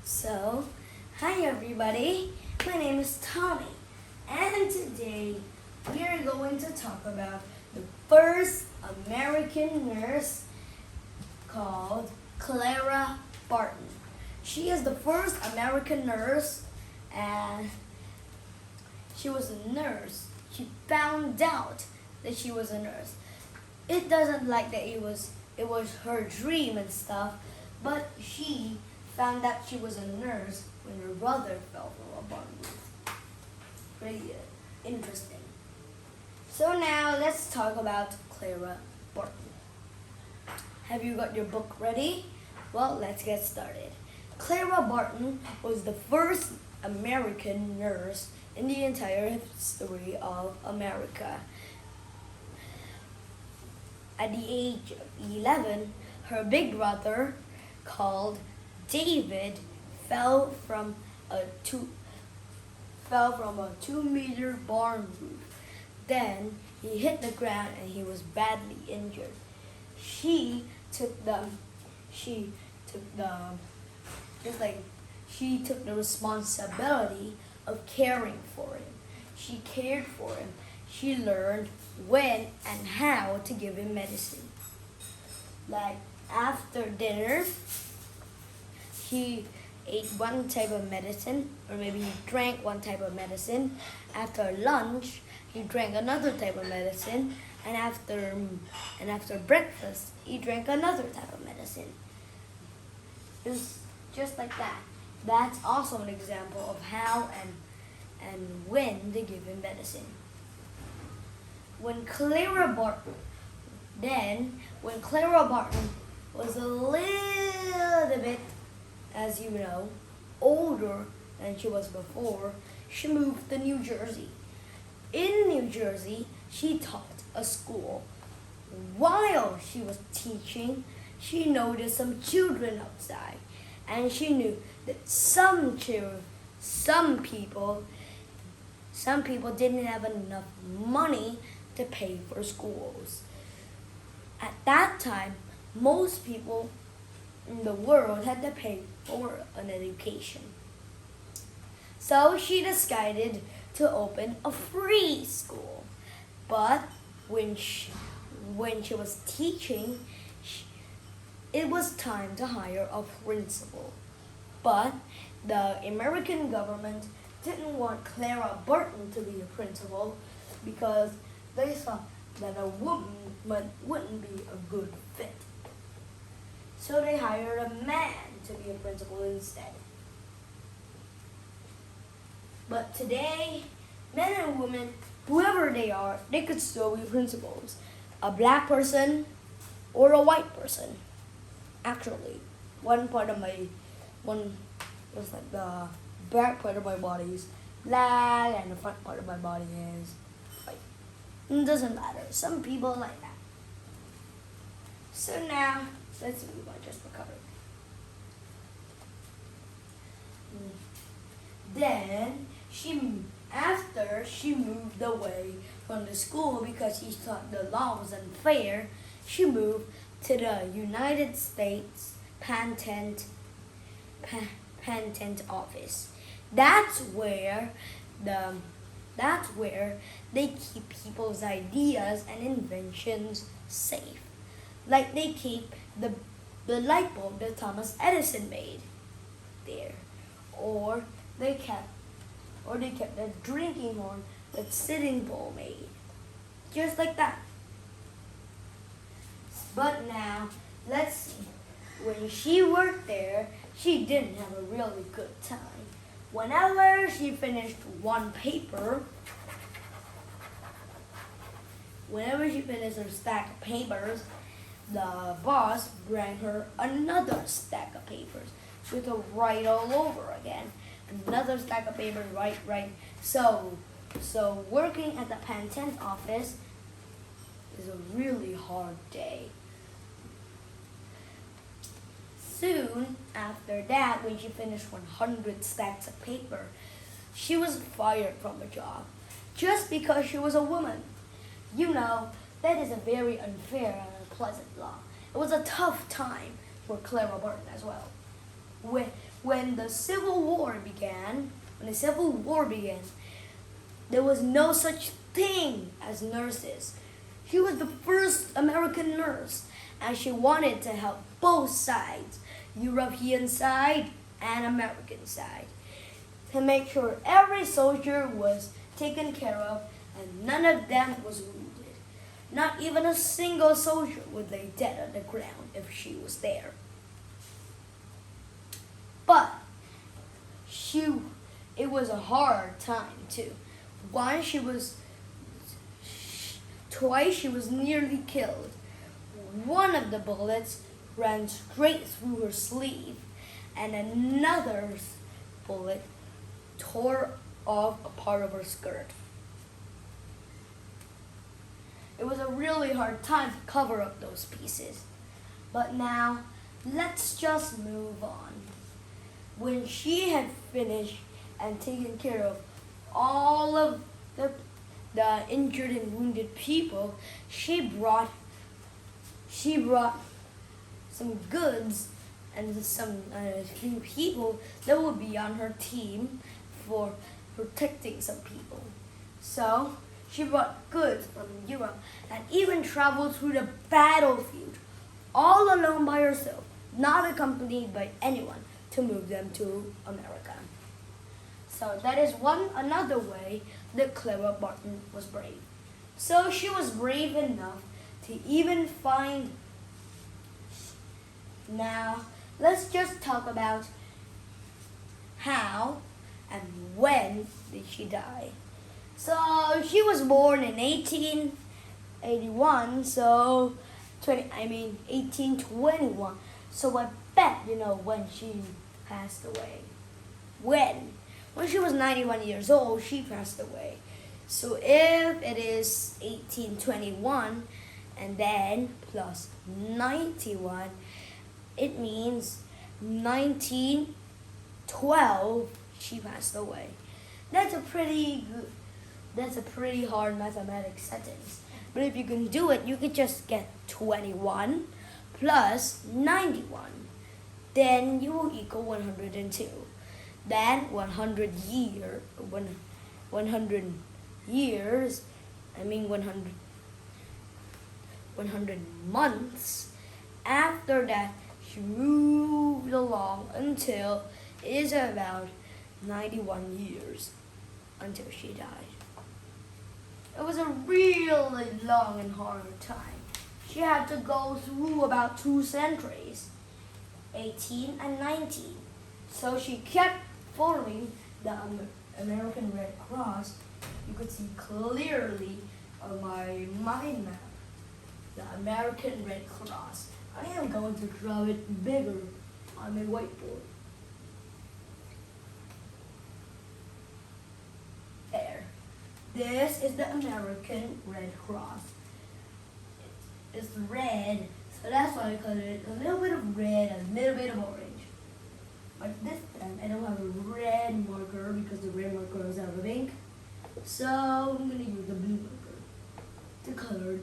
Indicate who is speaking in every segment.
Speaker 1: So, hi everybody, my name is Tommy, and today we are going to talk about the first American nurse called Clara Barton. She is the first American nurse, and she was a nurse. She found out that she was a nurse. It doesn't like that it was her dream and stuff, but she found out she was a nurse when her brother fell from a barn roof. Pretty interesting. So now let's talk about Clara Barton. Have you got your book ready? Well, let's get started. Clara Barton was the first American nurse in the entire history of America. At the age of 11, her big brother, called David, fell from a 2-meter barn roof. Then he hit the ground and he was badly injured. She took the she took the responsibility of caring for him. She cared for him. She learned when and how to give him medicine. Like after dinner, he ate one type of medicine, or maybe he drank one type of medicine. After lunch, he drank another type of medicine, and after breakfast, he drank another type of medicine. It's just like that. That's also an example of how and when to give him medicine. When Clara Barton was a little bit, as you know, older than she was before, she moved to New Jersey. In New Jersey, she taught a school. While she was teaching, she noticed some children outside, and she knew that some people didn't have enough money to pay for schools. At that time, most people in the world had to pay for an education. So she decided to open a free school. But when she was teaching, it was time to hire a principal. But the American government didn't want Clara Barton to be a principal because they thought that a woman wouldn't be a good fit. So they hired a man to be a principal instead. But today, men and women, whoever they are, they could still be principals. A black person or a white person. Actually, one was like the back part of my body is black and the front part of my body is white. It doesn't matter. Some people like that. So now, let's move on just for cover. Then, after she moved away from the school because she thought the law was unfair, she moved to the United States Patent Office. That's where they keep people's ideas and inventions safe. Like they keep the light bulb that Thomas Edison made there, or they kept the drinking horn that Sitting Bull made, just like that. But now, let's see. When she worked there, she didn't have a really good time. Whenever she finished her stack of papers, the boss brought her another stack of papers. She had to write all over again. Another stack of papers, right. So working at the patent office is a really hard day. Soon after that, when she finished 100 stacks of paper, she was fired from the job just because she was a woman. You know, that is a very unfair and unpleasant law. It was a tough time for Clara Barton as well. when the Civil War began, there was no such thing as nurses. She was the first American nurse, and she wanted to help both sides, European side and American side, to make sure every soldier was taken care of and none of them was wounded. Not even a single soldier would lay dead on the ground if she was there. But it was a hard time too. Twice she was nearly killed. One of the bullets ran straight through her sleeve, and another bullet tore off a part of her skirt. It was a really hard time to cover up those pieces. But now, let's just move on. When she had finished and taken care of all of the injured and wounded people, she brought some goods and some few people that would be on her team for protecting some people. So she brought goods from Europe and even traveled through the battlefield all alone by herself, not accompanied by anyone, to move them to America. So that is another way that Clara Barton was brave. So she was brave enough to even find. Now, let's just talk about how and when did she die. So she was born in 1881, 1821. So I bet you know when she passed away. When she was 91 years old, she passed away. So if it is 1821 and then plus 91, it means 1912 she passed away. That's a pretty hard mathematics sentence. But if you can do it, you could just get 21 plus 91. Then you will equal 102. Then 100 months. After that, she moved along until it is about 91 years until she died. It was a really long and hard time. She had to go through about 2 centuries, 18 and 19. So she kept following the American Red Cross. You could see clearly on my mind map, the American Red Cross. I am going to draw it bigger on my whiteboard. There. This is the American Red Cross. It's red, so that's why I call it a little bit of red and a little bit of orange. But this time I don't have a red marker because the red marker is out of ink. So I'm going to use the blue marker to color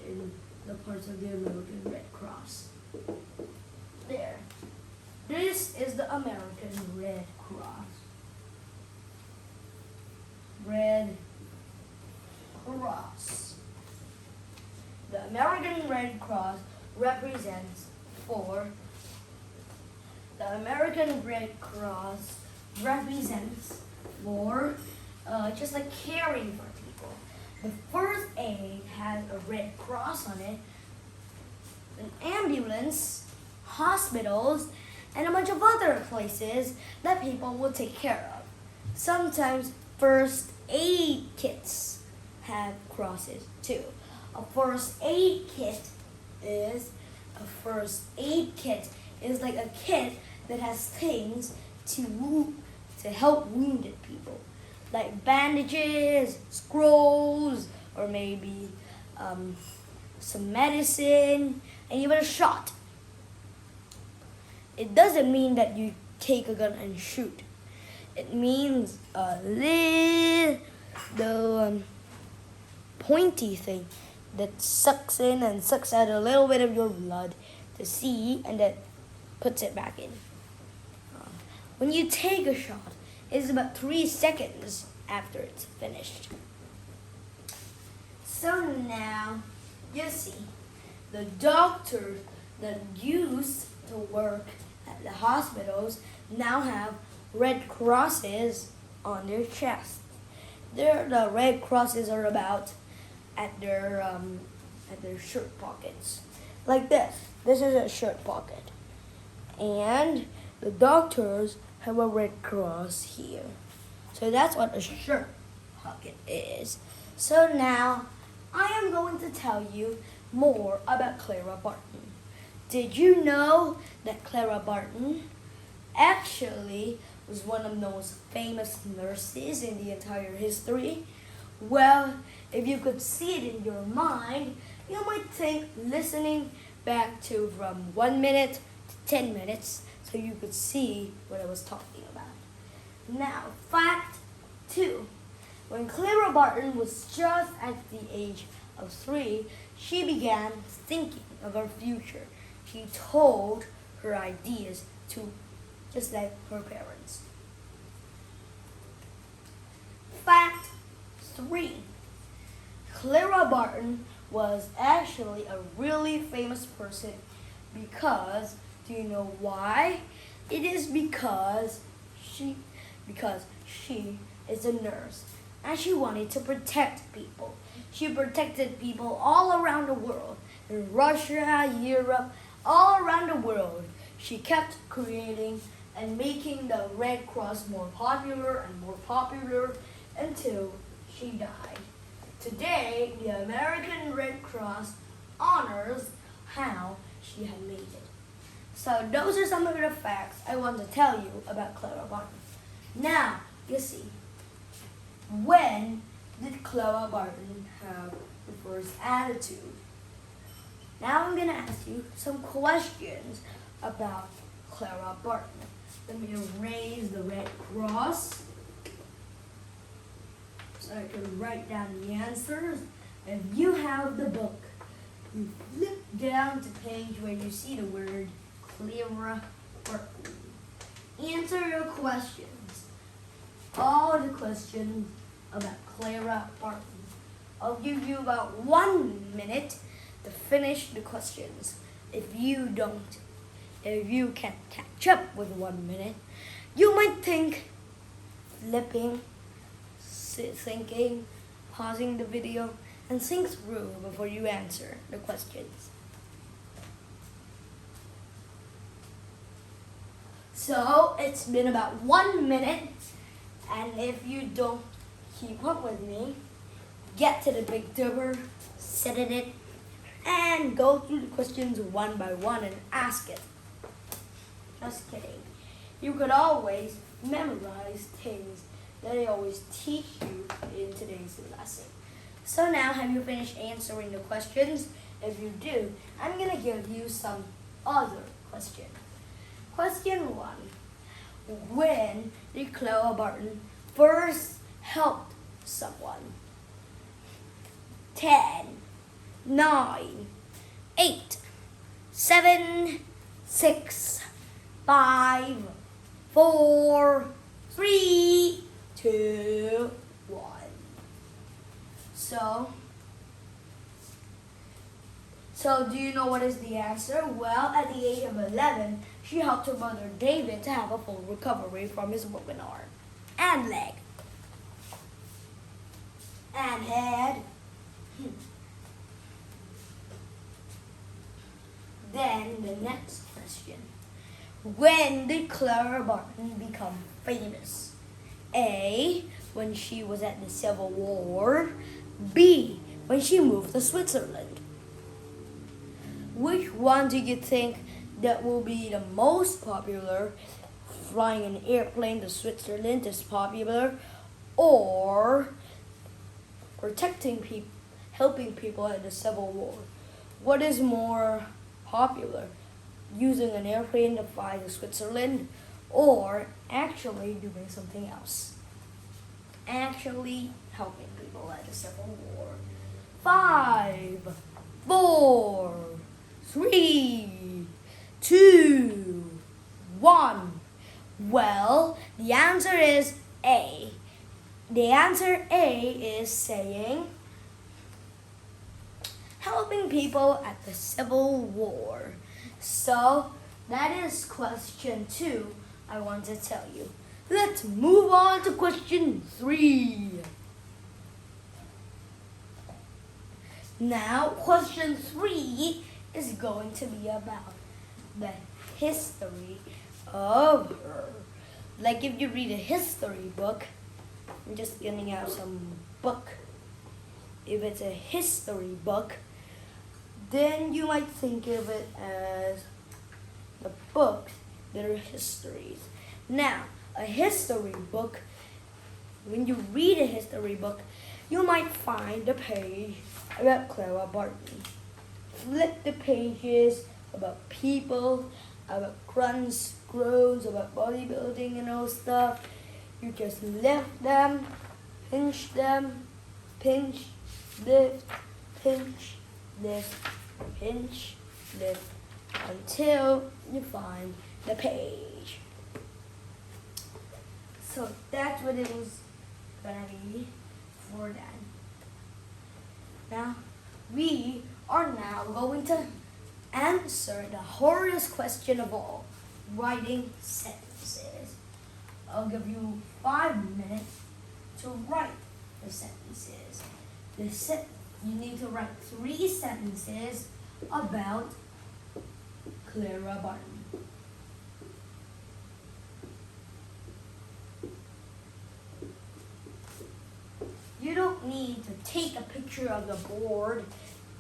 Speaker 1: in the parts of the American Red Cross. There. This is the American Red Cross. Red Cross. The American Red Cross represents for just like caring for people. The first aid has a red cross on it, an ambulance, hospitals, and a bunch of other places that people will take care of. Sometimes first aid kits have crosses too. A first aid kit is like a kit that has things to help wounded people, like bandages, scrolls, or maybe some medicine, and even a shot. It doesn't mean that you take a gun and shoot. It means a little pointy thing that sucks in and sucks out a little bit of your blood to see, and then puts it back in. when you take a shot, it's about 3 seconds after it's finished. So now, you see, the doctors that used to work at the hospitals now have red crosses on their chest. The red crosses are about at their shirt pockets, like this. This is a shirt pocket, and the doctors have a red cross here. So that's what a shirt pocket is. So now I am going to tell you more about Clara Barton. Did you know that Clara Barton actually was one of the most famous nurses in the entire history? Well, if you could see it in your mind, you might think listening back to from 1 minute to 10 minutes so you could see what I was talking about. Now, fact 2. When Clara Barton was just at the age of 3, she began thinking of her future. She told her ideas to just like her parents. Fact 3. Clara Barton was actually a really famous person because, do you know why? It is because she is a nurse and she wanted to protect people. She protected people all around the world, in Russia, Europe, all around the world. She kept creating and making the Red Cross more popular and more popular until she died. Today, the American Red Cross honors how she had made it. So those are some of the facts I want to tell you about Clara Barton. Now, you see, when did Clara Barton have the first attitude? Now I'm going to ask you some questions about Clara Barton. Let me erase the Red Cross so I can write down the answers. If you have the book, you flip down to page where you see the word Clara Barton. Answer your questions. All the questions about Clara Barton. I'll give you about 1 minute to finish the questions. If you can't catch up with 1 minute, you might think flipping, thinking, pausing the video, and think through before you answer the questions. So it's been about 1 minute, and if you don't keep up with me, get to the big tuber, sit in it, and go through the questions one by one and ask it. Just kidding. You could always memorize things that I always teach you in today's lesson. So now, have you finished answering the questions? If you do, I'm going to give you some other questions. Question 1. When did Clara Barton first help someone? 10, 9, 8, 7, 6, 5, 4, 3, 2, 1. So do you know what is the answer? Well, at the age of 11, she helped her brother David to have a full recovery from his broken arm and leg and head. Then the next question. When did Clara Barton become famous? A. When she was at the Civil War. B. When she moved to Switzerland. Which one do you think that will be the most popular? Flying an airplane to Switzerland is popular, or protecting people, helping people at the Civil War? What is more popular? Using an airplane to fly to Switzerland, or actually doing something else? Actually helping people at the Civil War. 5, 4, 3, 2, 1. Well, the answer is A. The answer A is saying helping people at the Civil War. So that is question 2 I want to tell you. Let's move on to question 3. Now, question 3 is going to be about the history of her. Like if you read a history book, I'm just getting out some book. If it's a history book, then you might think of it as the books that are histories. Now, a history book, when you read a history book, you might find a page about Clara Barton. Flip the pages about people, about grunts, groans, about bodybuilding and all stuff. You just lift them, pinch, lift, pinch, lift, until you find the page. So that's what it was gonna be for that. Now, we are now going to answer the hardest question of all, writing sentences. I'll give you 5 minutes to write the sentences. You need to write 3 sentences about Clara Barton. You don't need to take a picture of the board,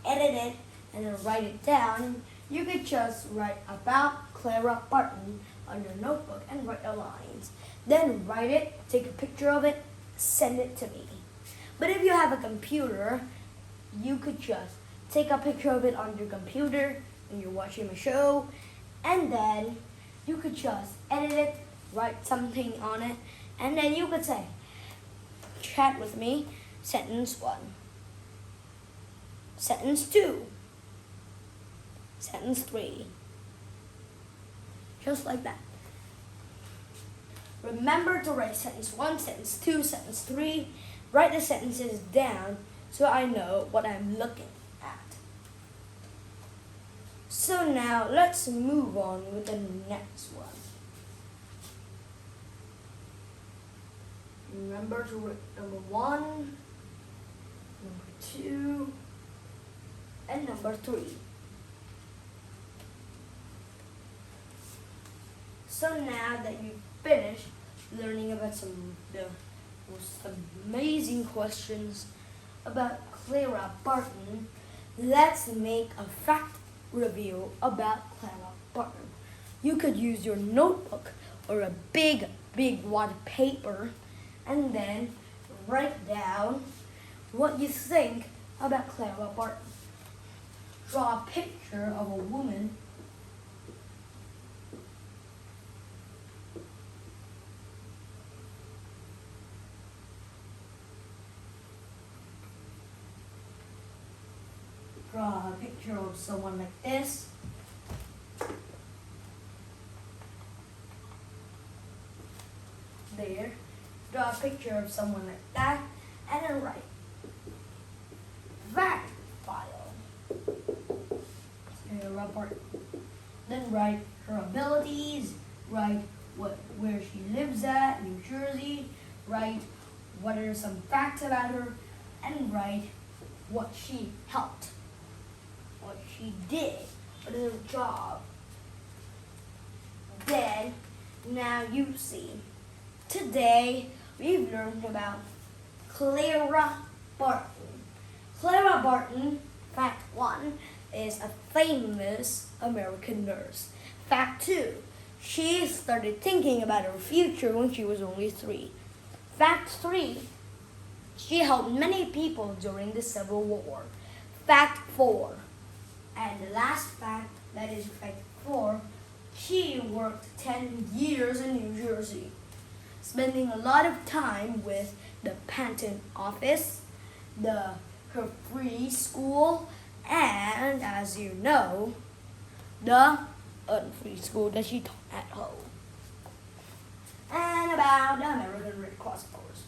Speaker 1: edit it, and then write it down. You could just write about Clara Barton on your notebook and write the lines. Then write it, take a picture of it, send it to me. But if you have a computer, you could just take a picture of it on your computer when you're watching a show, and then you could just edit it, write something on it, and then you could say, chat with me, sentence 1, sentence 2, sentence 3, just like that. Remember to write sentence 1, sentence 2, sentence 3, write the sentences down so I know what I'm looking at. So now let's move on with the next one. Remember to write number 1, number 2, and number 3. So now that you've finished learning about some of the most amazing questions about Clara Barton, let's make a fact review about Clara Barton. You could use your notebook or a big wad paper and then write down what you think about Clara Barton. Draw a picture of a woman of someone like this. There. Draw a picture of someone like that and then write fact file. Then write her abilities, write where she lives at, New Jersey, write what are some facts about her, and write what she helped, what she did, what is her job. Then, now you see, today we've learned about Clara Barton. Clara Barton, fact 1, is a famous American nurse. Fact 2, she started thinking about her future when she was only 3. Fact 3, she helped many people during the Civil War. Fact 4, and the last fact, that is fact 4, she worked 10 years in New Jersey, spending a lot of time with the patent office, her free school, and as you know, the unfree school that she taught at home. talking about the American Red Cross, of course.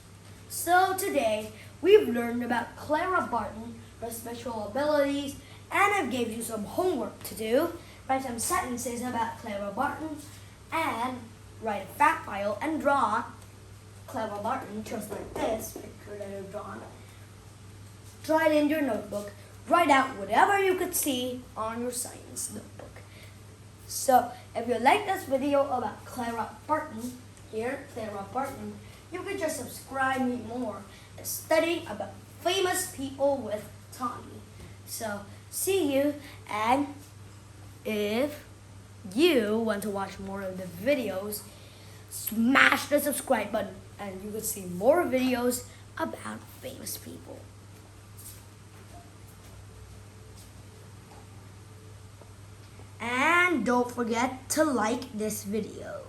Speaker 1: So today, we've learned about Clara Barton, her special abilities, and I've gave you some homework to do. Write some sentences about Clara Barton, and write a fact file and draw Clara Barton just like this picture that I've drawn. Draw it in your notebook. Write out whatever you could see on your science notebook. So, if you like this video about Clara Barton, Clara Barton, you could just subscribe me more and study about famous people with Tommy. So, see you, and if you want to watch more of the videos, smash the subscribe button and you could see more videos about famous people. And don't forget to like this video.